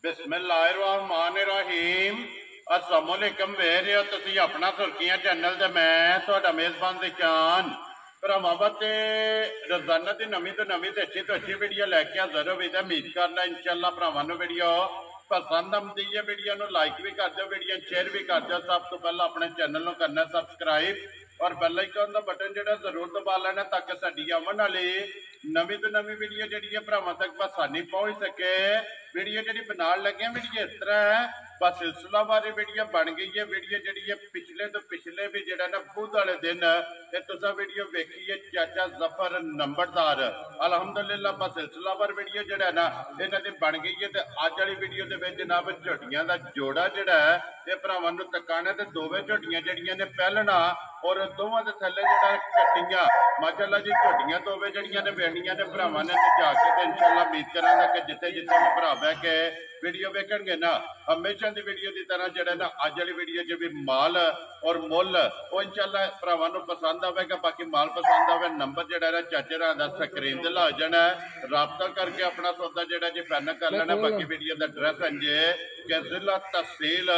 बिस्मिल्लाहिर्रहमानिर्रहीम। अस्सलाम वालेकुम। वेख रहे हो तुसीं अपना सुर्खियां चैनल ते मैं तुहाडा मेज़बान दिशान भरावां वास्ते रोजाना की नवीं तो अच्छी वीडियो लैके हाज़र होवी ते उम्मीद करना इंशाअल्लाह भरावां नूं वीडियो पसंद आउंदी है। वीडियो नूं लाइक भी कर दो, वीडियो शेयर भी कर दो। सब तो पहला अपने चैनल नूं करना सबसक्राइब और बैल आइकन का बटन जो जरूर दबा लेना ताकि साडी आवन वाली नवीं तो नवीं वीडियो जी भरावां तक आसानी पहुंच सके। वीडियो जी बनाने लगे वीडियो इस तरह है, बस सिलसिलावार वीडियो बन गई है। वीडियो जी पिछले तो पिछले भी जरा ना बुध वाले दिन तुसा वीडियो वेखी है चाचा जफर नंबरदार अलहमदुलिल्लाह बस सिलसिलावार वीडियो जरा ना इन्हों की बन गई है। तो अज वाली वीडियो के जनाब झोटियां का जोड़ा जड़ा है ये भरावां नूं तकाना ते दोवें झोटियां जड़ियां ने पहलना और दोवां दे थल्ले जड़ा कट्टियां माशाअल्लाह जी झोटियां दोवें जड़ियां ने वेखनियां ने भरावां ने जाके ते इंशाअल्लाह उम्मीद करांगा कि जिथे जिथे भी भरा बह के वीडियो वेखणगे ना हमेशा की वीडियो की तरह जड़ा ना अज वाली वीडियो च भी माल और मुल वो इंशाअल्लाह भरावां नूं पसंद आवेगा। बाकी माल पसंद आवे नंबर जड़ा ना चाचे रा दा स्क्रीन ते ला जाना राबता करके अपना सौदा जड़ा जी फाइनल कर लेना। बाकी वीडियो का एड्रैस अंजे कि जिला तहसील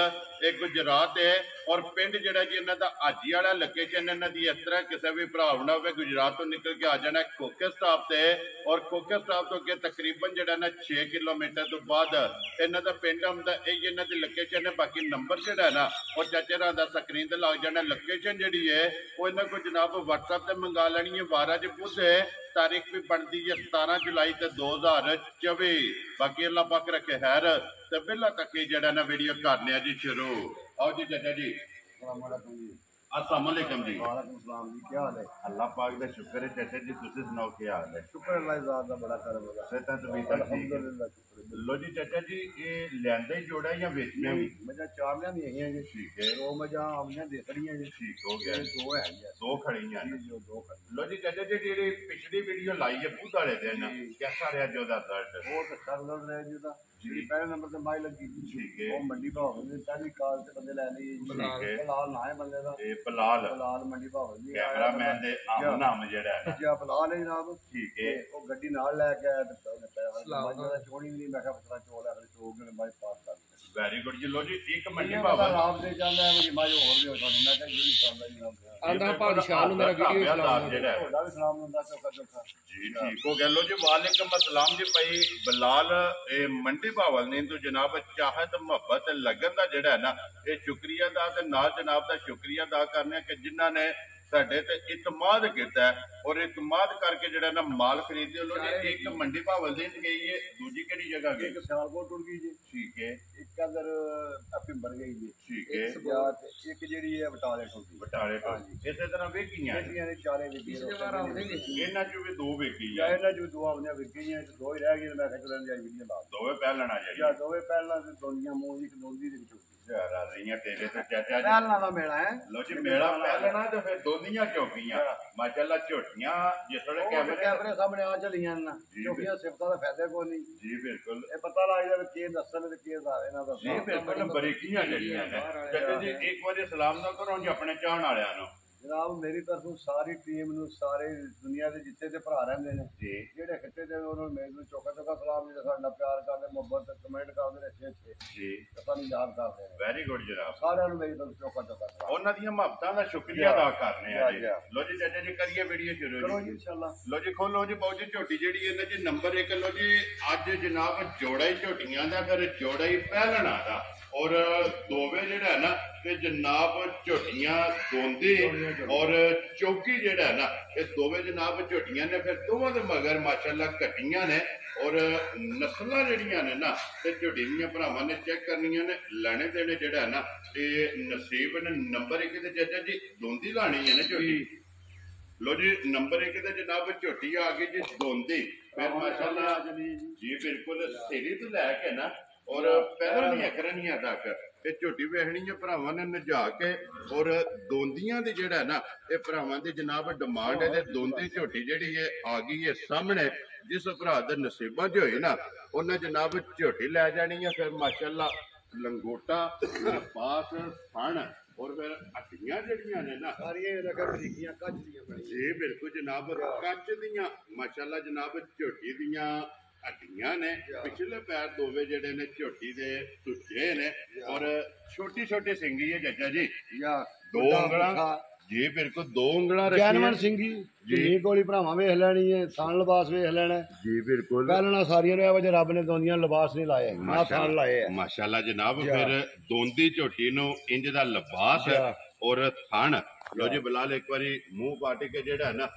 गुजरात है और पिंड जड़ा जी इन्हों का हाजी वाला लोकेशन इन्हों की इस तरह किसी भी भरा होना हो गुजरात तो निकल के आ जाना खोखे स्टाप से और खोखे स्टाप तो अगे तकरीबन जड़ा ना 6 किलोमीटर तो बाद इन्हों का पिंड आंदा यही इन्हों की लोकेशन है। बाकी नंबर जड़ा है ना और चाचे रा दा स्क्रीन ते लग जाना। लोकेशन जी है वो इन्हों को जनाब व्हाट्सएप से मंगा लेनी है। 12 बुध है, तारीख भी बनती है 17 जुलाई 2024। बाकी अल्लाह पाक रखे खैर तो बिल्ला तक ही जड़ा ना वीडियो करने जी शुरू। आओ जी चाचा जी। अस्सलाम वालेकुम जी। वालेकुम सलाम जी, क्या हाल है? अल्लाह पाक का शुक्र है चाचा जी, तुसीं सुनाओ क्या हाल है? शुक्र अल्लाह ज़ात दा बड़ा करम है। सेहतां तबीयतां ठीक है? अल्हम्दुलिल्लाह शुक्र। लो जी चाचा जी ये लियांदा ही जोड़ा या बेचना भी? मजा चार लियां दी हैं जी। ठीक है। दो मजा आमने दे खड़ियां जी। ठीक हो गया। दो है जी। दो खड़ियां जी जो दो खड़ी। लो जी चाचा जी जी पिछली वीडियो लाई है बुध वाले दिन कैसा रहा जो दा रिजल्ट? वो तो सर लड़ रहे जी दा जी पहले नंबर ते माई लगी थी। ठीक है। वो मंडी भाव ने पहली काल से बंदे ले लिए। ठीक है। बलाल ना है बंदे दा। ये बलाल मंडी भाव जी कैमरामैन दे आम नाम जेड़ा है जी बलाल है जनाब। ठीक है। वो गड्डी नाल लेके आया ते पैसा चोरी नहीं मैं पता चोल है चोक ने बाई पास कर। वेरी गुड जी। लो जी एक मंडी बाबा बाबा राम दे जांदा है मेरी मां और भी हो जांदा मैं कह यही करदा जी नाम आंदा पादशाह नु मेरा वीडियो सलाम जेड़ा है होदा भी सलाम हुंदा चौका चौका जी ठीक हो गया। लो जी वालेकुम अस्सलाम जी। भाई बलाल मंडी भावल ने तो जनाब चाहत मोहब्बत लगन दा जेड़ा है ना ये शुक्रिया दा ते नाल जनाब दा शुक्रिया अदा करने कि जिन्हां ने साडे ते इतमाद किया और इतमाद करके जड़ा ना माल खरीदे। लो जी एक मंडी भावल दिन गई है, दूजी केड़ी जगह गई? एक सियालकोट टुर गई जी। ठीक है। एक अंदर अपिंबर गई जी। ठीक है। एक जेडी है बटाले टुर गई। बटाले इस तरह वेखियां ने चारे विकी इन्हां चों भी दो वेखी या इन्हां चों दो आपने विकी हैं दो ही रह गई मैं कह चलन जाई वीडियो ला दोवे पहलना चाहिए या दोवे पहलना से दुनिया मूंह की दोंदी दे विच तेरे तो चाचा जी पहलना दा मेला है। लो जी मेला पहलना तो फिर दोनियां चौकियां माशाल्लाह झोटियां जिस वेले कैमरे सामने आ चलियां ना चौकियां सिफतां दा फायदा कोई नहीं जी। बिल्कुल ये पता लग जाए के दसन ते के इन्हां दा जी बिल्कुल बरीकियां जड़ियां ने। चाचा जी एक बार सलाम ना करो जी अपने चाहण वालियां नु। जनाब मेरी तरफों सारी टीम नु सारे दुनिया के जिथे ते भरा रहंदे ने जी जेड़े खिते ते उन्होंने मेरे नु चौका चौका सलाम जी साडा प्यार करदे मोहब्बत कमेंट करदे अच्छे अच्छे जी सानू याद करदे ने। वेरी गुड जनाब सारे नु मेरी तरफ चौका चौका सलाम उन्हां दी मोहब्बतां दा शुक्रिया अदा करने आ जी। लो जी चाचा जी करिए वीडियो शुरू करो जी इंशाल्लाह। लो जी खोलो जी बहुत जी झोटी जेड़ी इन्हां जी नंबर 1। लो जी अज जनाब जोड़ा ही झोटियां दा फिर जोड़ा ही पहलना दा और दोवे जेड़ा है ना ते जनाब झोटियां दोंदे और चौकी जेड़ा है ना ये दोवे जनाब झोटियां ने फिर दोवां दे मगर माशाअल्लाह कट्टियां ने और नस्लां जेहड़ियां ने ना ते झोटी दियां भरावां ने चेक करनियां ने लैने देने जेड़ा है ना ये नसीब ने। नंबर 1 ते चाचा जी दोंदी लानी है ना झोटी। लो जी नंबर 1 ते जनाब झोटी आ गई जी दोंदी फिर माशाअल्लाह जी बिल्कुल सिरी तो लैके ना और पैदल करनिया तक ये झोटी वेखनी है भरावां ने नजा के और दोंदियां दी जेड़ा है ना ये भरावां दी जनाब डिमांड है। दोंदी झोटी जेड़ी है आ गई है सामने जिस भरा दे नसीबां च होई ना उन्हें जनाब झोटी लै जानी है। फिर माशाअल्लाह लंगोटा पास फण और फिर हट्टियां जड़ियां ने ना सारियां रकम लिखियां कच दियां बनी जी बिल्कुल जनाब कच दियां माशाअल्लाह जनाब झोटी दियां ਹੱਡੀਆਂ ਨੇ ਪਿਛਲੇ ਪੈਰ ਦੋਵੇਂ ਜਿਹੜੇ ਨੇ ਝੋਟੀ ਦੇ ਸੁੱਜੇ ਨੇ ਔਰ ਛੋਟੀ ਛੋਟੀ ਸਿੰਗੀ ਹੈ ਜੱਜਾ ਜੀ ਦੋ ਉਂਗਲਾਂ ਜੀ ਬਿਲਕੁਲ ਦੋ ਉਂਗਲਾਂ ਜੈਨਵਨ ਸਿੰਘੀ ਜੀ ਕੋਲੀ ਭਰਾਵਾਂ ਵੇਖ ਲੈਣੀ ਹੈ ਥਣ ਲਿਬਾਸ ਵੇਖ ਲੈਣਾ ਜੀ ਬਿਲਕੁਲ ਪਹਿਲਾਂ ਸਾਰੀਆਂ ਨੇ ਵਜੇ ਰੱਬ ਨੇ ਦੋਂਦੀਆਂ ਲਿਬਾਸ ਨਹੀਂ ਲਾਏ ਨਾ ਥਣ ਲਾਏ ਮਾਸ਼ਾਅੱਲਾ ਜਨਾਬ ਫਿਰ ਦੋਂਦੀ ਝੋਟੀ ਨੂੰ ਇੰਜ ਦਾ ਲਿਬਾਸ ਔਰ ਥਣ ਲੋ ਜੀ ਬਿਲਾਲ ਇੱਕ ਵਾਰੀ ਮੂੰਹ ਪਾਟ ਕੇ ਜਿਹੜਾ ਨਾ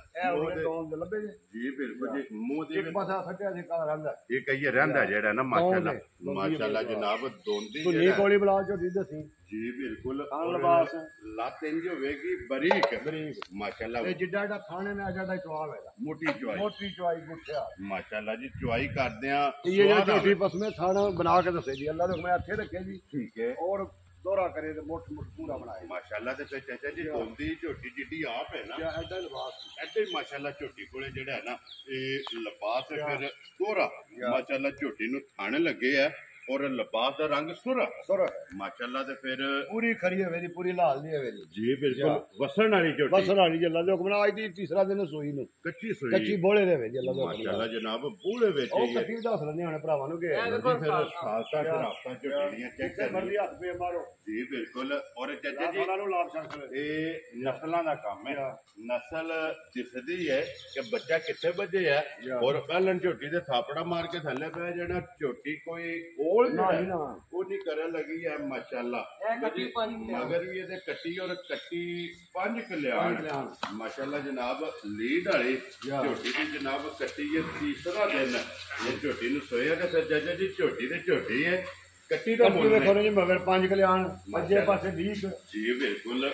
ਲੱਭੇ ਜੀ ਬਿਲਕੁਲ ਜੀ ਮੂੰਹ ਦੀ ਇੱਕ ਪਾਸਾ ਸੱਟਿਆ ਸੀ ਕਾ ਰਹਿੰਦਾ ਇਹ ਕਹੀਏ ਰਹਿੰਦਾ ਜਿਹੜਾ ਨਾ ਮਾਸ਼ਾਅੱਲਾ ਜਨਾਬ ਦੋਂਦੀ ਤੂੰ ਨੀ ਕੋਲੀ ਬਲਾ ਝੋਟੀ ਦੱਸੀ ਜੀ ਬਿਲਕੁਲ ਲਿਬਾਸ ਲੱਤ ਇੰਜ ਹੋਵੇਗੀ ਬਰੀਕ ਮਾਸ਼ਾਅੱਲਾ ਇਹ ਜਿੱਡਾ ਜਿਹਾ ਥਾਣੇ ਨੇ ਅਜਾ ਦਾ ਚਵਾਲ ਹੈ ਮੋਟੀ ਚਵਾਈ ਗੁੱਠਿਆ ਮਾਸ਼ਾਅੱਲਾ ਜੀ ਚਵਾਈ ਕਰਦੇ ਆ ਇਹ ਝੋਟੀ ਪਸਮੇ ਥਾਣਾ ਬਣਾ ਕੇ ਦੱਸੇ ਜੀ ਅੱਲਾ ਦੇ ਹੁਕਮ ਇੱਥੇ ਰੱਖੇ ਜੀ ਠੀਕ ਹੈ ਔਰ ਦੋਰਾ ਕਰੇ ਤੇ ਮੁੱਠ ਪੂਰਾ ਬਣਾਏ ਮਾਸ਼ਾਅੱਲਾ ਤੇ ਫਿਰ ਚਾਚਾ ਜੀ ਦੋਂਦੀ ਝੋਟੀ ਜਿੱਡੀ ਆਪ ਹੈ ਨਾ ਐਡਾ ਲਿਬਾਸ ਐਡੇ ਮਾਸ਼ਾਅੱਲਾ ਝੋਟੀ ਕੋਲੇ ਜਿਹੜਾ ਹੈ ਨਾ ਇਹ ਲਿਬਾਸ ਫਿਰ ਦੋਰਾ ਮਾਸ਼ਾਅੱਲਾ ਝੋਟੀ ਨੂੰ ਥਣ ਲੱਗੇ ਆ ਔਰ ਲਿਬਾਸ ਦਾ ਰੰਗ ਸੁਰ ਮਾਸ਼ਾਅੱਲਾ ਤੇ ਫਿਰ ਪੂਰੀ ਖਰੀ ਹੋਵੇ ਜੀ ਪੂਰੀ ਲਾਲ ਦੀ ਹੋਵੇ ਜੀ ਬਿਲਕੁਲ ਵਸਣ ਵਾਲੀ ਝੋਟੀ ਵਸਣ ਵਾਲੀ ਜੀ ਅੱਲਾ ਦੇ ਹੁਕਮ ਨਾਲ ਅੱਜ ਦੀ ਤੀਸਰਾ ਦਿਨ ਸੂਈ ਨੂੰ ਕੱਚੀ ਬੋਲੇ ਦੇ ਵਿੱਚ ਅੱਲਾ ਦੇ ਹੁਕਮ ਮਾਸ਼ਾਅੱਲਾ ਜਨਾਬ ਬੋਲੇ ਵਿੱਚ ਉਹ ਕੱਚੀ ਦੱਸ ਲੈਣੇ ਹੁਣ ਭਰਾਵਾਂ ਨੂੰ ਕਿ ਫਿਰ ਸਾਲਤਾ ਸ਼ਰਾਫਤਾਂ ਝੋਟੀਆਂ ਚੈੱਕ ਮਰਦੀ ਹੱਥ ਪੇ ਮਾਰੋ ਜੀ ਬਿਲਕੁਲ ਔਰ ਚਾਚਾ ਜੀ ਉਹਨਾਂ ਨੂੰ ਲਾਭ ਸ਼ਕਲ ਇਹ ਨਸਲਾਂ ਦਾ ਕੰਮ ਹੈ ਨਸਲ ਦਿਸਦੀ ਹੈ ਕਿ ਬੱਚਾ ਕਿੱਥੇ ਵੱਜੇ ਹੈ ਔਰ ਪਹਿਲਾਂ ਝੋਟੀ ਦੇ ਥਾਪੜਾ ਮਾਰ ਕੇ ਥੱਲੇ ਪਿਆ ਜਿਹੜਾ ਝੋਟੀ ਕੋਈ ਉਹ ਨਹੀਂ ਕਰਨ ਲੱਗੀ ਹੈ ਮਾਸ਼ਾਅੱਲਾ ਮਗਰ ਵੀ ਇਹਦੇ ਕੱਟੀ ਔਰ ਕੱਟੀ 5 ਕਲਿਆਣ ਮਾਸ਼ਾਅੱਲਾ ਜਨਾਬ ਲੀਡ ਵਾਲੀ ਝੋਟੀ ਦੀ ਜਨਾਬ ਕੱਟੀ ਇਹ ਤੀਸਰਾ ਦਿਨ ਇਹ ਝੋਟੀ ਨੂੰ ਸੋਇਆ ਕਿ ਫਿਰ ਜੱਜ ਜੀ ਝੋਟੀ ਦੇ ਝੋਟੀ ਹੈ ਕੱਟੀ ਦਾ ਮੁੱਲ ਵੇਖੋ ਜੀ ਮਗਰ 5 ਕਲਿਆਣ ਮੱਝੇ ਪਾਸੇ 20 ਜੀ ਬਿਲਕੁਲ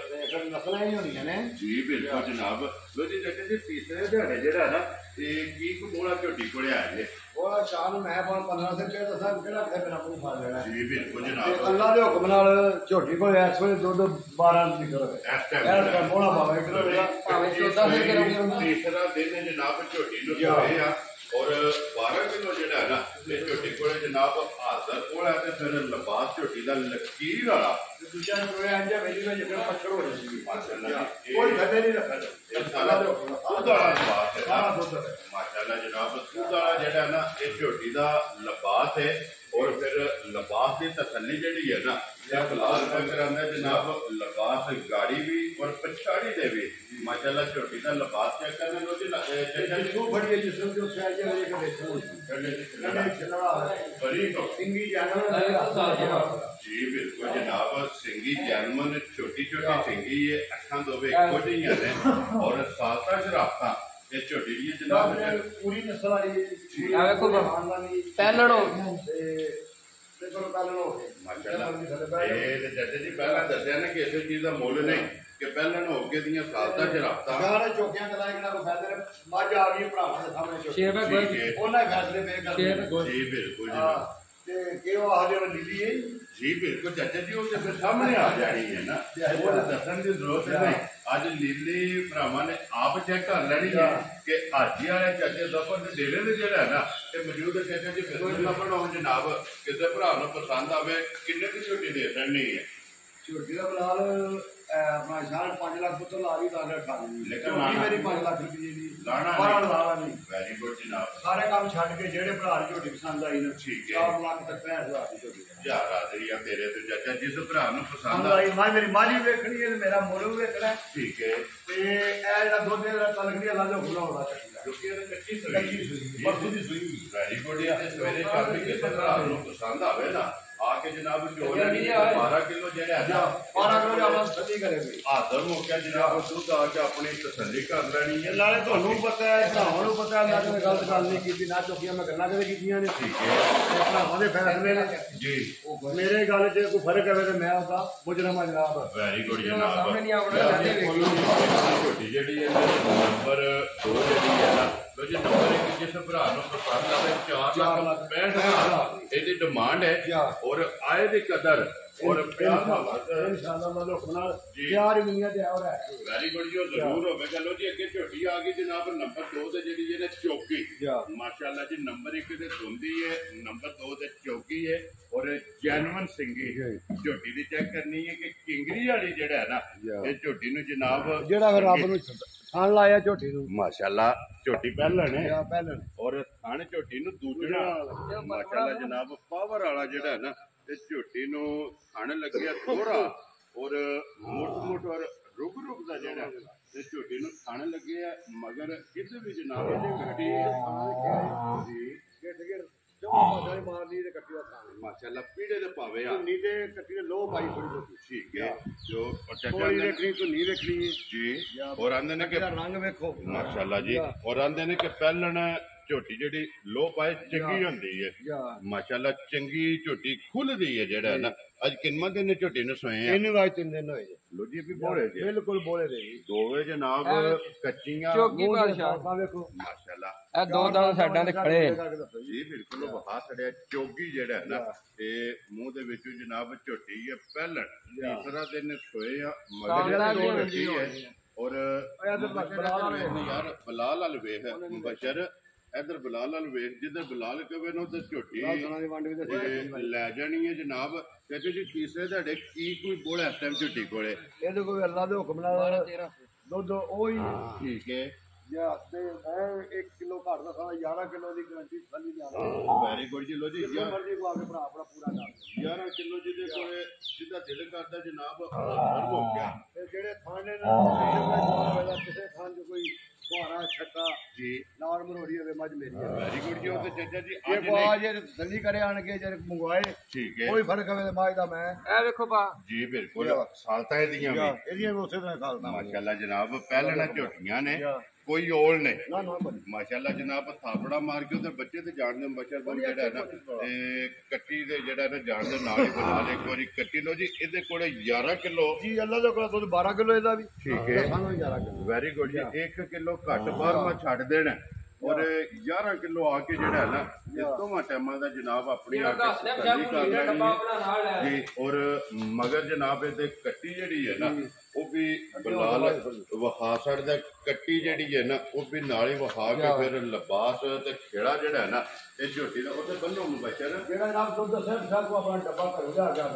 ਨਸਲਾਂ ਹੀ ਹੋਣੀਆਂ ਨੇ ਜੀ ਬਿਲਕੁਲ ਜਨਾਬ ਲੋ ਜੀ ਜੱਜ ਜੀ ਤੀਸਰੇ ਦਿਹਾੜੇ ਜਿਹੜਾ ਨਾ ਇਹ ਕੀ ਕਬੋਲਾ ਝੋਟੀ ਕੋਲੇ ਆ ਜੇ ਉਹ ਸ਼ਾਮ ਨੂੰ ਮੈਂ 15 ਦਿਨ ਤੇ ਦੱਸਾਂ ਕਿਹੜਾ ਕਿਤੇ ਮੇਰਾ ਮੂੰਹ ਫੜ ਲੈਣਾ ਜੀ ਬਿਲਕੁਲ ਜਨਾਬ ਅੱਲਾ ਦੇ ਹੁਕਮ ਨਾਲ ਝੋਟੀ ਕੋਲ ਇਸ ਵੇਲੇ ਦੁੱਧ 12 ਲੀਟਰ ਹੋਵੇ ਇਸ ਟਾਈਮ ਬੋਲਾ ਪਾਵੇ ਕਿਲੋ ਭਾਵੇਂ 14 ਦੇ ਕਰਾਂਗੇ ਤੀਸਰਾ ਦਿਨ ਜਨਾਬ ਝੋਟੀ ਨੂੰ ਹੋਏ ਆ ਔਰ 12 ਕਿਲੋ ਜਿਹੜਾ ਨਾ ਇਹ ਝੋਟੀ ਕੋਲੇ ਜਨਾਬ ਹਾਜ਼ਰ ਕੋਲਾ ਤੇ ਫਿਰ ਲਿਬਾਸ ਝੋਟੀ ਦਾ ਲਕੀਰ ਵਾਲਾ ਦੂਜਾ ਕੋਲੇ ਆਂਜਾ ਵੇਲੀ ਵਿੱਚ ਜਿਹੜਾ ਪੱਥਰ ਹੋ ਜਾਂਦੀ ਮਾਸ਼ਾਅੱਲਾ ਕੋਈ ਘਟੇ ਨਹੀਂ ਰੱਖਦਾ ਇਹ ਸਾਲਾ ਦੁੱਧ ਵਾਲਾ ਲਿਬਾਸ ਹੈ ਸਾਰਾ ਦੁੱਧ ਮਾਸ਼ਾਅੱਲਾ ਜਨਾਬ ਦੁੱਧ ਵਾਲਾ ਜਿਹੜਾ ਨਾ ਇਹ ਝੋਟੀ ਦਾ ਲਿਬਾਸ ਹੈ ਔਰ ਫਿਰ ਲਿਬਾਸ ਦੀ ਤਸੱਲੀ ਜਿਹੜੀ ਹੈ ਨਾ ਇਹ ਬਲਾਲ ਫਕਰਾਂ ਦਾ ਜਨਾਬ ਲਿਬਾਸ ਗਾੜੀ ਵੀ ਔਰ ਪਛਾੜੀ ਦੇ ਵੀ ਮਾਸ਼ਾਅੱਲਾ ਝੋਟੀ ਦਾ ਲਿਬਾਸ ਚੈੱਕ ਕਰਨੇ ਲੋ ਜੀ ਜਿਸੂ ਫੜੀਏ ਜਿਸੂ ਜੋ ਸਾਜੇ ਹੋਏ ਕਿ ਦੇਖੋ ਬੜੀ ਸਿੰਗੀ ਜਾਨਵਰ ਜੀ ਬਿਲਕੁਲ ਜਨਾਬ ਸਿੰਗੀ ਜੈਨਮਨ ਛੋਟੀ ਸਿੰਗੀ ਹੈ ਅੱਖਾਂ ਦੋਵੇਂ ਇੱਕੋ ਜਿਹੀਆਂ ਨੇ ਔਰ ਸਾਲਤਾ ਸ਼ਰਾਫਤਾਂ ਇਹ ਝੋਟੀ ਦੀ ਜਨਾਬ ਪੂਰੀ ਨਸਲ ਵਾਲੀ ਆ ਵੇਖੋ ਪਹਿਲਣੋ ਤੇ ਕੋਲ ਕਾਲਣੋ ਮਾਸ਼ਾਅੱਲਾ ਇਹ ਤੇ ਜੱਜ ਜੀ ਪਹਿਲਾਂ ਦੱਸਿਆ ਨਾ ਕਿ ਇਸੇ ਚੀਜ਼ ਦਾ ਮੁੱਲ ਨਹੀਂ ਕਿ ਪਹਿਲਾਂ ਹੋ ਕੇ ਦੀਆਂ ਸਾਲਤਾ ਸ਼ਰਾਫਤਾਂ ਸਾਰੇ ਚੋਕਿਆਂ ਕਲਾਈ ਕਿਹੜਾ ਕੋ ਫਾਇਦੇ ਨੇ ਮੱਝ ਆ ਗਈ ਭਰਾਵਾਂ ਦੇ ਸਾਹਮਣੇ ਚੋਕੀ ਸ਼ੇਰ ਉਹਨਾਂ ਫੈਸਲੇ ਪੇ ਕਰਦੇ ਜੀ ਬਿਲਕੁਲ ਜਨਾਬ ਤੇ ਕਿਉਂ ਆ ਜਿਹੜਾ ਨੀਲੀ ਹੈ ਜੀ ਬਿਲਕੁਲ ਚਾਚਾ ਜੀ ਉਹ ਤੇ ਫਿਰ ਸਾਹਮਣੇ ਆ ਜਾਣੀ ਹੈ ਨਾ ਉਹ ਦੱਸਣ ਦੀ ਜ਼ਰੂਰਤ ਨਹੀਂ ਅੱਜ ਨੀਲੀ ਭਰਾਵਾਂ ਨੇ ਆਪ ਚੈੱਕ ਕਰ ਲੈਣੀ ਹੈ ਕਿ ਹਾਜੀ ਵਾਲੇ ਚਾਚੇ ਜ਼ਫਰ ਦੇ ਡੇਰੇ ਦੇ ਜਿਹੜਾ ਹੈ ਨਾ ਇਹ ਮੌਜੂਦ ਹੈ ਚਾਚਾ ਜੀ ਫਿਰ ਲੱਭਣ ਹੋਣ ਜਨਾਬ ਕਿਸੇ ਭਰਾ ਨੂੰ ਪਸੰਦ ਆਵੇ ਕਿੰਨੇ ਦੀ ਝੋਟੀ ਦੇ ਦੇਣੀ ਹੈ ਝੋਟੀ ਦਾ ਬਲਾਲ ਆਪਣਾ ਸ਼ਾਨ 5 ਲੱਖ ਪੁੱਤ ਲਾ ਵੀ ਦਾਦਾ ਖਾ ਲਈ ਲੇਕਿਨ ਮੇਰੀ 5 ਲੱਖ ਰੁਪਏ ਦੀ ਲਾਣਾ ਲਾਣਾ ਨਹੀਂ ਵੈਰੀ ਗੁੱਡ ਜਨਾਬ ਸਾਰੇ ਕੰਮ ਛੱਡ ਕੇ ਜਿਹੜੇ ਭਰਾ ਦੀ ਝੋਟੀ ਪਸੰਦ ਆਈ ਨਾ ਠੀਕ ਹੈ 4 ਲੱਖ ਤੱਕ 65,000 ਦੀ ਝੋਟੀ ਜਾ ਰਾਜ਼ੀ ਆ ਤੇਰੇ ਤੇ ਚਾਚਾ ਜਿਸ ਭਰਾ ਨੂੰ ਪਸੰਦ ਆਈ ਮੈਂ ਮੇਰੀ ਮਾਲੀ ਵੇਖਣੀ ਹੈ ਤੇ ਮੇਰਾ ਮੁੱਲ ਵੀ ਵੇਖਣਾ ਠੀਕ ਹੈ ਤੇ ਇਹ ਜਿਹੜਾ ਦੁੱਧ ਦਾ ਤਲਕ ਦੀ ਅੱਲਾ ਦਾ ਹੁਕਮ ਹੋਣਾ ਚਾਹੀਦਾ ਕਿਉਂਕਿ ਇਹ ਕੱਚੀ ਸੂਈ ਪਰਸੋਂ ਦੀ ਸੂਈ ਵੈਰੀ ਗੁੱਡ ਤੇ ਸਵੇਰੇ ਸ਼ਾਮੀ ਕਿਸੇ ਭਰਾ ਨੂੰ ਪਸੰਦ ਆਵੇ ਨਾ ਆ ਕੇ ਜਨਾਬ ਜੋ 12 ਕਿਲੋ ਜਿਹੜਾ ਹੈ 12 ਕਿਲੋ ਆਪਾਂ ਸੱਚੀ ਕਰੇਗੇ ਹਾਜ਼ਰ ਹੋ ਕੇ ਜਨਾਬ ਦੁੱਧ ਆ ਕੇ ਆਪਣੀ ਤਸੱਲੀ ਕਰ ਲੈਣੀ ਹੈ ਨਾਲੇ ਤੁਹਾਨੂੰ ਪਤਾ ਹੈ ਭਰਾਵਾਂ ਨੂੰ ਪਤਾ ਹੈ ਮੈਂ ਗਲਤ ਗੱਲ ਨਹੀਂ ਕੀਤੀ ਨਾ ਚੁੱਕੀਆਂ ਮੈਂ ਗੱਲਾਂ ਕਦੇ ਕੀਤੀਆਂ ਨੇ ਠੀਕ ਹੈ ਭਰਾਵਾਂ ਦੇ ਫੈਸਲੇ ਨੇ ਜੀ ਮੇਰੇ ਗੱਲ 'ਚ ਕੋਈ ਫਰਕ ਹੋਵੇ ਤੇ ਮੈਂ ਉਹਦਾ ਮੁਜਰਮ ਜਨਾਬ ਵੈਰੀ ਗੁੱਡ ਜਨਾਬ ਸਾਹਮਣੇ ਨਹੀਂ ਆਉਣਾ ਛੋਟੀ ਜਿਹੜੀ ਹੈ ਨੰਬਰ 2 ਜਿਹੜੀ ਹੈ ਨਾ ਲੋ ਜੀ ਨੰਬਰ 1 ਜਿਸ ਭਰਾ ਨੂੰ ਪਸੰਦ ਆਵੇ 4 ਲੱਖ 65,000 ਇਹਦੀ ਡਿਮਾਂਡ ਹੈ ਔਰ ਆਏ ਦੀ ਕਦਰ ਔਰ ਪਿਆਰ ਮੁਹੱਬਤ ਇਨਸ਼ਾਅੱਲਾ ਮਤਲਬ ਨਾਲ ਪਿਆਰ ਦੁਨੀਆ ਤੇ ਹੋਰ ਹੈ ਵੈਰੀ ਗੁੱਡ ਜੀ ਜ਼ਰੂਰ ਹੋਵੇਗਾ ਲੋ ਜੀ ਅੱਗੇ ਝੋਟੀ ਆ ਗਈ ਜਨਾਬ ਨੰਬਰ 2 ਤੇ ਜਿਹੜੀ ਇਹਨੇ ਚੌਕੀ ਮਾਸ਼ਾਅੱਲਾ ਜੀ ਨੰਬਰ 1 ਤੇ ਧੁੰਦੀ ਹੈ ਨੰਬਰ 2 ਤੇ ਚੌਕੀ ਹੈ ਔਰ ਜੈਨੂਇਨ ਸਿੰਗੀ ਝੋਟੀ ਦੀ ਚੈੱਕ ਕਰਨੀ ਹੈ ਕਿ ਕਿੰਗਰੀ ਵਾਲੀ ਜਿਹੜਾ ਹੈ ਨਾ ਇਹ ਝੋਟੀ ਨੂੰ ਜਨਾਬ ਜਿਹੜਾ ਰੱਬ ਨੂੰ ਥਣ ਲਾਇਆ ਝੋਟੀ ਨੂੰ ਮਾਸ਼ਾਅੱਲਾ ਝੋਟੀ ਪਹਿਲਣ ਹੈ ਪਹਿਲਣ ਔਰ ਥਣ ਝੋਟੀ ਨੂੰ ਦੂਜਣਾ ਮਾਸ਼ਾਅੱਲਾ ਜਨਾਬ ਪਾਵਰ ਵਾਲਾ ਜਿਹੜਾ ਹੈ ਨਾ ਤੇ ਝੋਟੀ ਨੂੰ ਥਣ ਲੱਗਿਆ ਥੋੜਾ ਔਰ ਮੋਟ ਔਰ ਰੁਕ ਦਾ ਜਿਹੜਾ ਤੇ ਝੋਟੀ ਨੂੰ ਥਣ ਲੱਗਿਆ ਮਗਰ ਕਿਤੇ ਵੀ ਜਨਾਬ ਇਹਦੀ ਗੱਡੀ ਮਾਰਨੀ ਤੇ ਕੱਟੀ ਦਾ ਥਾਂ ਮਾਸ਼ਾਅੱਲਾ ਪੀੜੇ ਦੇ ਪਾਵੇ ਆ ਨੀਚੇ ਕੱਟੀ ਦੇ ਲੋਹ ਪਾਈ ਥੋੜੀ ਠੀਕ ਹੈ ਜੋ ਕੋਈ ਦੇਖਣੀ ਧੁੰਨੀ ਦੇਖਣੀ ਜੀ ਔਰ ਆਂਦੇ ਨੇ ਕਿ ਰੰਗ ਵੇਖੋ ਮਾਸ਼ਾਅੱਲਾ ਜੀ ਔਰ ਆਂਦੇ ਨੇ ਕਿ ਪਹਿਲਣ ਝੋਟੀ ਜਿਹੜੀ ਲੋਹ ਪਾਏ ਚੰਗੀ ਹੁੰਦੀ ਹੈ ਮਾਸ਼ਾਅੱਲਾ ਚੰਗੀ ਝੋਟੀ ਖੁੱਲਦੀ ਹੈ ਜਿਹੜਾ ਨਾ ਅੱਜ ਕਿੰਨਾ ਦਿਨ ਝੋਟੀ ਨੂੰ ਸੋਏ ਆ 3 ਦਿਨ ਹੋਏ ਲੋ ਜੀ ਵੀ ਬੋਲੇ ਜੀ ਬਿਲਕੁਲ ਬੋਲੇ ਦੇ ਦੋਵੇਂ ਜਨਾਬ ਕੱਚੀਆਂ ਚੌਕੀ ਬਾਦਸ਼ਾਹ ਵੇਖੋ ਮਾਸ਼ਾਅੱਲਾ ਇਹ ਦੋ ਦੰਦ ਸਾਈਡਾਂ ਤੇ ਖੜੇ ਜੀ ਬਿਲਕੁਲ ਵਹਾ ਛੜਿਆ ਚੋਗੀ ਜਿਹੜਾ ਨਾ ਤੇ ਮੂੰਹ ਦੇ ਵਿੱਚੋਂ ਜਨਾਬ ਝੋਟੀ ਹੈ ਪਹਿਲਣ ਤੀਸਰਾ ਦਿਨ ਸੋਏ ਆ ਮਗਰ ਦੋ ਰੱਖੀ ਹੈ ਔਰ ਯਾਰ ਬਲਾਲ ਵਾਲ ਵੇਖ ਬਸ਼ਰ ਇਧਰ ਬਲਾਲ ਵਾਲ ਵੇਖ ਜਿੱਧਰ ਬਲਾਲ ਕਵੇ ਨਾ ਉਧਰ ਝੋਟੀ ਲੈ ਜਾਣੀ ਹੈ ਜਨਾਬ ਕਹਿੰਦੇ ਜੀ ਤੀਸਰੇ ਤੁਹਾਡੇ ਕੀ ਕੋਈ ਬੋਲ ਇਸ ਟਾਈਮ ਝੋਟੀ ਕੋਲੇ ਇਹਦੇ ਕੋਈ ਅੱਲਾ ਦੇ ਹੁਕਮ ਨਾਲ ਦੁੱਧ ਉਹੀ ਠੀਕ ਹੈ ਜਾਂ ਤੇ 1 ਕਿਲੋ ਘੱਟ ਦਾ 11 ਕਿਲੋ ਦੀ ਗਰੰਟੀ ਥੱਲੀ ਜਾਣਾ ਵੈਰੀ ਗੁੱਡ ਜੀ ਲੋ ਜੀ ਮਰਜ਼ੀ ਪਾ ਕੇ ਭਰਾ ਆਪਣਾ ਪੂਰਾ ਕਰ 11 ਕਿਲੋ ਜਿਹਦੇ ਕੋਲੇ ਜਿੱਦਾਂ ਦਿਲ ਕਰਦਾ ਜਨਾਬ ਹੋ ਗਿਆ ਤੇ ਜਿਹੜੇ ਥਾਣੇ ਨਾਲ ਕਿਸੇ ਥਾਂ 'ਚ ਕੋਈ ਫੁਹਾਰਾ ਛੱਟਾ ਜੀ ਨਾਲ ਮਰੋੜੀ ਹੋਵੇ ਮੱਝ ਮੇਰੀ ਵੈਰੀ ਗੁੱਡ ਜੀ ਉਹ ਤੇ ਚਾਚਾ ਜੀ ਇਹ ਕੋ ਜੇ ਦੰਦੀ ਕਰੇ ਆਣ ਕੇ ਜੇ ਮੰਗਵਾਏ ਠੀਕ ਹੈ ਕੋਈ ਫਰਕ ਹੋਵੇ ਮਾਝ ਦਾ ਮੈਂ ਇਹ ਵੇਖੋ ਬਾ ਜੀ ਬਿਲਕੁਲ ਸਾਲਤਾ ਇਹਦੀਆਂ ਵੀ ਇਹਦੀਆਂ ਵੀ ਉਸੇ ਤਰ੍ਹਾਂ ਖਾਲਦਾ ਮਾਸ਼ਾਅੱਲਾ ਜਨਾਬ ਪਹਿਲਣਾ ਝੋਟੀਆਂ ਨੇ ਕੋਈ ਓਲ ਨਹੀਂ ਨਾ ਨਾ ਮਾਸ਼ਾਅੱਲਾ ਜਨਾਬ ਥਾਪੜਾ ਮਾਰ ਕੇ ਉਹਦੇ ਬੱਚੇ ਤੇ ਜਾਣ ਦੇ ਮਸ਼ਰ ਬਣ ਜਿਹੜਾ ਹੈ ਨਾ ਤੇ ਕੱਟੀ ਦੇ ਜਿਹੜਾ ਨਾ ਜਾਣ ਦੇ ਨਾਲ ਹੀ ਬਣਾ ਲੈ ਇੱਕ ਵਾਰੀ ਕੱਟੀ ਲੋ ਜੀ ਇਹਦੇ ਕੋਲੇ 11 ਕਿਲੋ ਜੀ ਅੱਲਾ ਦੇ ਕੋਲ ਦੁੱਧ 12 ਕਿਲੋ ਇਹਦਾ ਵੀ ਠੀਕ ਹੈ ਸਾਨੂੰ 11 ਕਿਲੋ ਵੈਰੀ ਗੁੱਡ ਜੀ 1 ਕਿਲੋ ਘੱਟ ਬਾਹਰ ਮੈਂ ਛੱਡ ਦੇਣਾ ਔਰ 11 ਕਿਲੋ ਆ ਕੇ ਜਿਹੜਾ ਹੈ ਨਾ ਇਸ ਦੋਵਾਂ ਟਾਈਮਾਂ ਦਾ ਜਨਾਬ ਆਪਣੀ ਆ ਕੇ ਤਸੱਲੀ ਕਰ ਲੈਣੀ ਜੀ ਔਰ ਮਗਰ ਜਨਾਬ ਇਹਦੇ ਕੱਟੀ ਜਿਹੜੀ ਹੈ ਨਾ ਉਹ ਵੀ ਬਲਾਲ ਵਹਾ ਛੱਡਦਾ ਕੱਟੀ ਜਿਹੜੀ ਹੈ ਨਾ ਉਹ ਵੀ ਨਾਲ ਹੀ ਵਹਾ ਕੇ ਫਿਰ ਲਿਬਾਸ ਤੇ ਖੇੜਾ ਜਿਹੜਾ ਹੈ ਨਾ ਇਹ ਝੋਟੀ ਦਾ ਉਹਦੇ ਬੰਨੋ ਨੂੰ ਬਚਿਆ ਨਾ ਜਿਹੜਾ ਜਨਾਬ ਦੁੱਧ ਸਾਹਿਬ ਸਾਹਿਬ ਕੋ ਆਪਣਾ ਡੱਬਾ ਕਰ ਜਾ ਜਾ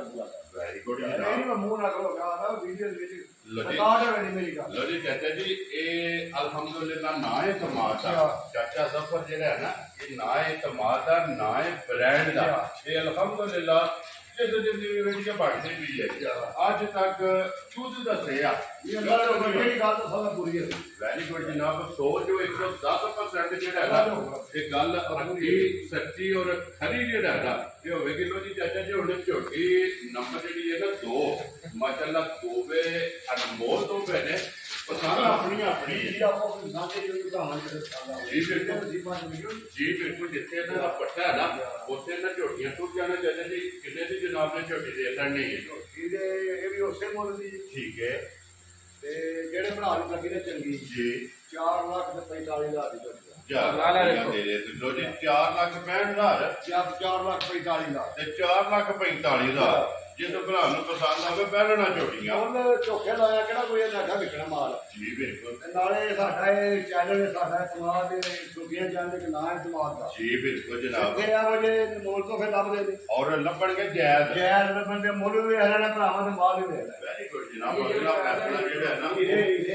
ਵੈਰੀ ਗੁੱਡ ਨਹੀਂ ਮੈਂ ਮੂੰਹ ਨਾ ਕਰੋ ਗਾ ਵੀਡੀਓ ਵਿੱਚ ਲੋ ਜੀ ਚਾਚਾ ਜੀ ਇਹ ਅਲਹਮਦੁਲਿਲਾ ਨਾ ਹੈ ਕਮਾਲ ਦਾ ਚਾਚਾ ਜ਼ਫਰ ਜਿਹੜਾ ਹੈ ਨਾ ਇਹ ਨਾ ਹੈ ਕਮਾਲ ਦਾ ਨਾ ਹੈ ਬ੍ਰਾਂਡ ਦਾ ਇਹ ਅਲਹਮਦੁਲਿਲਾ ਜਦੋਂ ਜਿੰਨੀ ਵੀਡੀਓ ਬਣਦੀ ਵੀ ਹੈ ਅੱਜ ਤੱਕ ਖੁਦ ਦੱਸਿਆ ਇਹ ਅੱਲਾ ਦੀ ਬੜੀ ਗੱਲ ਤਾਂ ਸਾਰਾ ਪੂਰੀ ਹੈ ਵੈਰੀ ਗੁੱਡ ਜਨਾਬ 100 ਜੋ 110% ਜਿਹੜਾ ਹੈ ਨਾ ਇਹ ਗੱਲ ਪੱਕੀ ਸੱਚੀ ਔਰ ਖਰੀ ਜਿਹੜਾ ਹੈ ਨਾ ਇਹ ਹੋਵੇਗੀ ਲੋ ਜੀ ਚਾਚਾ ਜੀ ਹੁਣ ਝੋਟੀ ਨੰਬਰ ਜਿਹੜੀ ਹੈ ਨਾ 2 ਮਾਸ਼ਾਅੱਲਾ ਦੋਵੇ ਅਨਮੋਲ ਦੋਵੇ ਨੇ ਪਸੰਦ ਆਪਣੀ ਆਪਣੀ ਜੀ ਬਿਲਕੁਲ ਜਿੱਥੇ ਇਹਨਾਂ ਦਾ ਪੱਟਾ ਹੈ ਨਾ ਉੱਥੇ ਇਹਨਾਂ ਝੋਟੀਆਂ ਟੁੱਟ ਜਾਣਾ ਚਾਹੀਦਾ ਜੀ ਕਿੰਨੇ ਦੀ ਜਨਾਬ ਨੇ ਝੋਟੀ ਦੇ ਦੇਣੀ ਹੈ ਇਹ ਵੀ ਉਸੇ ਮੁੱਲ ਦੀ ਠੀਕ ਹੈ ਤੇ ਜਿਹੜੇ ਭਰਾ ਨੂੰ ਲੱਗੀ ਨੇ ਚੰਗੀ ਜੀ 4 ਲੱਖ ਤੇ 45,000 ਦੀ ਝੋਟੀ ਲੋ ਜੀ 4,65,000 4 ਲੱਖ 45,000 ਤੇ 4,45,000 ਜਿਸ ਭਰਾ ਨੂੰ ਪਸੰਦ ਆਵੇ ਪਹਿਲਣਾ ਝੋਟੀਆਂ ਉਹਨੇ ਝੋਕੇ ਲਾਇਆ ਕਿਹੜਾ ਕੋਈ ਨਾਗਾ ਵਿਕਣਾ ਮਾਲ ਜੀ ਬਿਲਕੁਲ ਨਾਲੇ ਸਾਡਾ ਇਹ ਚੈਨਲ ਸਾਡਾ ਸਮਾਜ ਦੇ ਸੁਖੀਆਂ ਜਾਂਦੇ ਕਿ ਨਾ ਸਮਾਜ ਦਾ ਜੀ ਬਿਲਕੁਲ ਜਨਾਬ ਤੇ ਇਹੋ ਜਿਹੇ ਮੋਲ ਤੋਂ ਫਿਰ ਲੱਭਦੇ ਨੇ ਔਰ ਲੱਭਣਗੇ ਜਾਇਜ਼ ਜੈਲ ਲੱਭਣ ਦੇ ਮੁੱਲ ਵੀ ਇਹਨਾਂ ਭਰਾਵਾਂ ਦੇ ਮਾਲ ਵੀ ਵੇਚਦਾ ਵੈਰੀ ਗੁੱਡ ਜਨਾਬ ਅਗਲਾ ਫੈਸਲਾ ਜਿਹੜਾ ਹੈ ਨਾ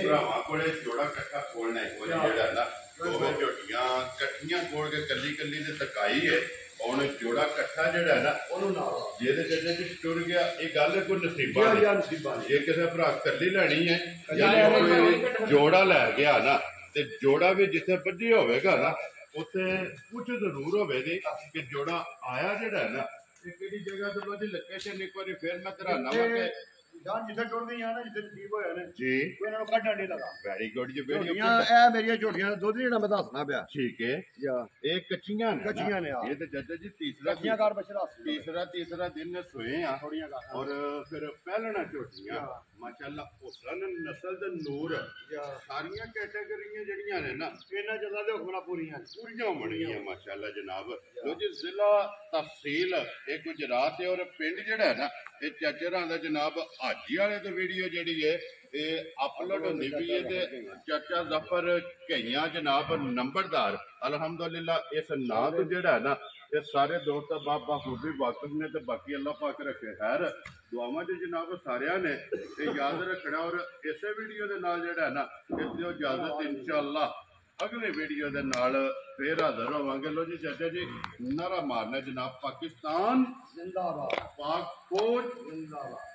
ਭਰਾਵਾਂ ਕੋਲੇ ਜੋੜਾ ਇਕੱਠਾ ਖੋਲਣਾ ਇੱਕ ਵਾਰੀ ਜਿਹੜਾ ਨਾ ਦੋਵੇਂ ਝੋਟੀਆਂ ਇਕੱਠੀਆਂ ਖੋਲ ਕੇ ਕੱਲੀ ਕੱਲੀ ਤੇ ਤਕਾਈ ਹੈ ਹੁਣ ਜੋੜਾ ਇਕੱਠਾ ਜਿਹੜਾ ਹੈ ਨਾ ਉਹਨੂੰ ਨਾਲ ਜਿਹਦੇ ਜਿਹਦੇ ਚ ਟੁਰ ਗਿਆ ਇਹ ਗੱਲ ਕੋਈ ਨਸੀਬਾਂ ਜੇ ਕਿਸੇ ਭਰਾ ਕੱਲੀ ਲੈਣੀ ਹੈ ਜਾਂ ਕੋਈ ਜੋੜਾ ਲੈ ਗਿਆ ਨਾ ਤੇ ਜੋੜਾ ਵੀ ਜਿੱਥੇ ਵੱਜੀ ਹੋਵੇਗਾ ਨਾ ਉੱਥੇ ਕੁਝ ਜ਼ਰੂਰ ਹੋਵੇਗੀ ਕਿ ਜੋੜਾ ਆਇਆ ਜਿਹੜਾ ਹੈ ਨਾ ਇਹ ਕਿਹੜੀ ਜਗ੍ਹਾ ਤੋਂ ਲੋਜੀ ਲੋਕੇਸ਼ਨ ਇੱਕ ਵਾਰੀ ਫਿਰ ਮੈਂ ਧਰਾਨਾ ਵਾ ਕਿ ਜਾਨ ਜਿੱਥੇ ਟੁੱਟਦੀ ਆ ਨਾ ਜਿੱਥੇ ਨਸੀਬ ਹੋਇਆ ਨੇ ਜੀ ਕੋਈ ਇਹਨਾਂ ਨੂੰ ਕੱਢਣ ਨਹੀਂ ਲਗਾ ਵੈਰੀ ਗੁੱਡ ਜੀ ਝੋਟੀਆਂ ਇਹ ਮੇਰੀਆਂ ਝੋਟੀਆਂ ਦਾ ਦੁੱਧ ਜਿਹੜਾ ਮੈਂ ਦੱਸਣਾ ਪਿਆ ਠੀਕ ਹੈ ਯਾ ਇਹ ਕੱਚੀਆਂ ਨੇ ਕੱਚੀਆਂ ਨੇ, ਇਹ ਤੇ ਜੱਜ ਜੀ ਤੀਸਰਾ ਕੱਚੀਆਂ ਘਰ ਬਛੜਾ ਤੀਸਰਾ ਦਿਨ ਸੋਏ ਆ ਥੋੜੀਆਂ ਕਰ ਔਰ ਫਿਰ ਪਹਿਲਣਾ ਝੋਟੀਆਂ ਮਾਸ਼ਾਅੱਲਾ ਹੁਸਨ ਨਸਲ ਦੇ ਨੂਰ ਸਾਰੀਆਂ ਕੈਟਾਗਰੀਆਂ ਜਿਹੜੀਆਂ ਨੇ ਨਾ ਇਹਨਾਂ ਜਗ੍ਹਾ ਦੇ ਹੁਕਮਾਂ ਪੂਰੀਆਂ ਪੂਰੀਆਂ ਬਣੀਆਂ ਮਾਸ਼ਾਅੱਲਾ ਜਨਾਬ ਲੋ ਜੀ ਜ਼ਿਲ੍ਹਾ ਤਹਿਸੀਲ ਇਹ ਗੁਜਰਾਤ ਹੈ ਔਰ ਪਿੰਡ ਜਿਹੜਾ ਹੈ ਨਾ ਇਹ ਚਾਚਰਾਂ ਦਾ ਜਨਾਬ ਹਾਜੀ ਵਾਲੇ ਤੇ ਵੀਡੀਓ ਜਿਹੜੀ ਹੈ ਇਹ ਅਪਲੋਡ ਹੁੰਦੀ ਵੀ ਹੈ ਤੇ ਚਾਚਾ ਜ਼ਫਰ ਕਈਆਂ ਜਨਾਬ ਨੰਬਰਦਾਰ ਅਲਹਮਦੁਲਿਲਾ ਇਸ ਨਾਂ ਤੋਂ ਜਿਹੜਾ ਹੈ ਨਾ ਇਹ ਸਾਰੇ ਦੋਸਤ ਬਾਬਾ ਖੂਬੀ ਵਾਕਿਫ ਨੇ ਤੇ ਬਾਕੀ ਅੱਲਾਹ ਪਾਕ ਰੱਖੇ ਖੈਰ ਦੁਆਵਾਂ ਚ ਜਨਾਬ ਸਾਰਿਆਂ ਨੇ ਇਹ ਯਾਦ ਰੱਖਣਾ ਔਰ ਇਸੇ ਵੀਡੀਓ ਦੇ ਨਾਲ ਜਿਹੜਾ ਹੈ ਨਾ ਇਸ ਦੀ ਇਜਾਜ਼ਤ ਇਨਸ਼ਾਅੱਲਾ ਅਗਲੇ ਵੀਡੀਓ ਦੇ ਨਾਲ ਫੇਰ ਹਾਜ਼ਰ ਹੋਵਾਂਗੇ ਲੋ ਜੀ ਚਾਚਾ ਜੀ ਨਾਰਾ ਮਾਰਨਾ ਜਨਾਬ ਪਾਕਿਸਤਾਨ ਜ਼ਿੰਦਾਬਾਦ ਪਾਕ ਕੋਟ ਜ਼ਿੰਦਾਬਾਦ